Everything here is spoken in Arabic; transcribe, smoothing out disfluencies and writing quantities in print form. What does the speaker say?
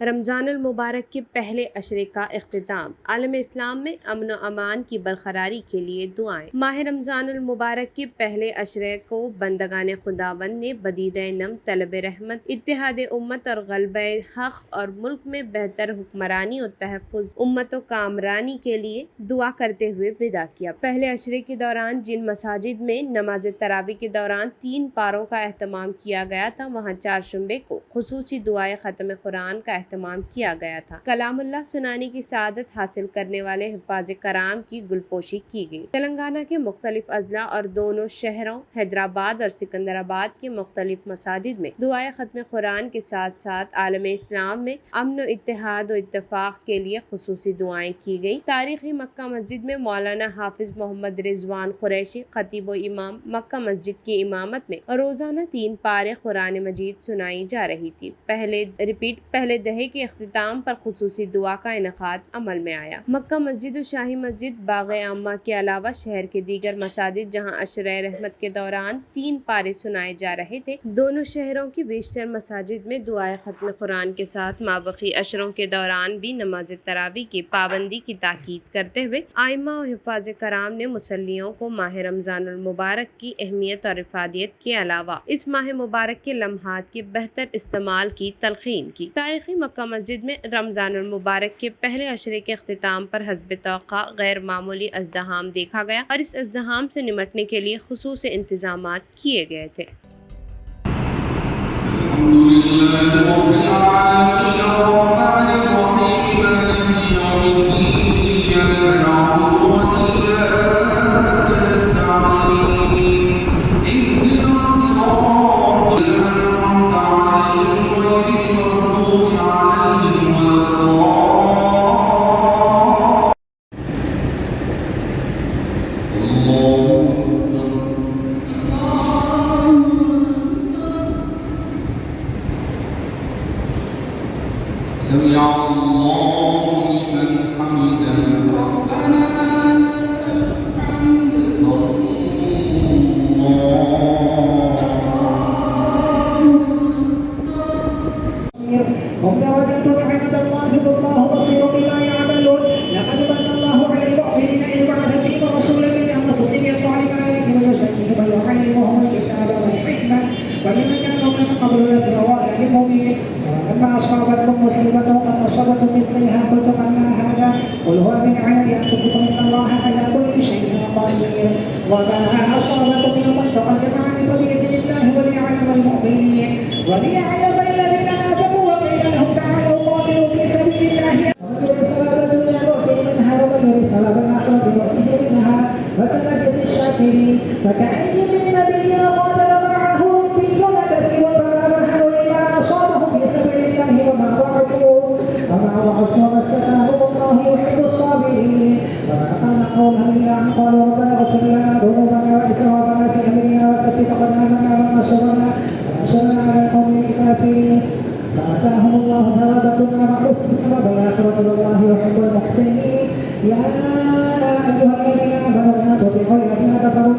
رمضان المبارک کے پہلے عشرے کا اختتام، عالم اسلام میں امن و امان کی برقراری کے لیے دعائیں۔ ماہ رمضان المبارک کے پہلے عشرے کو بندگان خداوند نے بدیدہ نم، طلب رحمت، اتحاد امت اور غلبہ حق اور ملک میں بہتر حکمرانی و تحفظ امت و کامرانی کے لیے دعا کرتے ہوئے ودا کیا۔ پہلے عشرے کے دوران جن مساجد میں نماز تراویح کے دوران 3 پاروں کا اہتمام کیا گیا تھا، وہاں چہارشنبے کو خصوصی دعائے ختم قرآن کا اہتمام کیا گیا تھا۔ کلام اللہ سنانے کی سعادت حاصل کرنے والے حفاظ کرام کی گلپوشی کی گئی۔ تلنگانہ کے مختلف اضلاع اور دونوں شہروں حیدرآباد اور سکندرآباد کے مختلف مساجد میں دعائے ختم قرآن کے ساتھ ساتھ عالم اسلام میں امن و اتحاد و اتفاق کے لیے خصوصی دعائیں کی گئی۔ تاریخی مکہ مسجد میں مولانا حافظ محمد رضوان قریشی خطیب و امام مکہ مسجد کی امامت میں روزانہ 3 پارے قرآن مجید سنائی جا رہی تھی۔ پہلے دہے کے اختتام پر خصوصی دعا کا انعقاد عمل میں آیا۔ مکہ مسجد و شاہی مسجد باغ عامہ کے علاوہ شہر کے دیگر مساجد جہاں عشرہ رحمت کے دوران 3 پارے سنائے جا رہے تھے، دونوں شہروں کی بیشتر مساجد میں دعائے ختم قرآن کے ساتھ مابقی عشروں کے دوران بھی نماز تراویح کی پابندی کی تاکید کرتے ہوئے ائمہ و حفاظ کرام نے مصلیوں کو ماہ رمضان المبارک کی اہمیت اور افادیت کے علاوہ اس ماہ مبارک کے لمحات کے بہتر استعمال کی تلقین کی۔ تاریخی مکہ مسجد میں رمضان المبارک کے پہلے عشرے کے اختتام پر حسب توقع غیر معمولی ازدحام دیکھا گیا اور اس ازدحام سے نمٹنے کے لیے خصوصی انتظامات کیے گئے تھے۔ سمع الله لمن حمده ربنا لك الحمد هم وجدوا نعمة الله والله بصير بما يعملون لقد من الله على المؤمنين إذ بعث فيهم رسولا من أنفسهم يتلو عليهم ويزكيهم ويعلمهم الكتاب والحكمة ومن كانوا من قبل لتروا للمؤمنين فلما أصابتكم مصيبة قد أصابتم مثلها قلتم أن هذا قل هو من عند أنفسكم إن الله على كل شيء قدير وما أصابكم يوم التقى الجمعان فبإذن الله وليعلم المؤمنين وليعلم الذين نافقوا وقيل لهم تعالوا قاتلوا في سبيل الله ومن يريد ثواب الدنيا نؤتيه منها ومن يريد ثواب الآخرة نؤتيه منها وسنجزي الشاكرين فكأي من نبي قاتل معه ربيون كثير فما وهنوا لما أصابهم في سبيل الله وما ضعفوا وما استكانوا والله يحب الصابرين وما كان قولهم إلا أن قالوا ربنا اغفر لنا ذنوبنا وإسرافنا في أمرنا وثبت أقدامنا وانصرنا على القوم الكافرين فآتاهم الله ثواب الدنيا وحسن ثواب الآخرة والله يحب المحسنين يا أيها الذين آمنوا لا تطيعوا الذين كفروا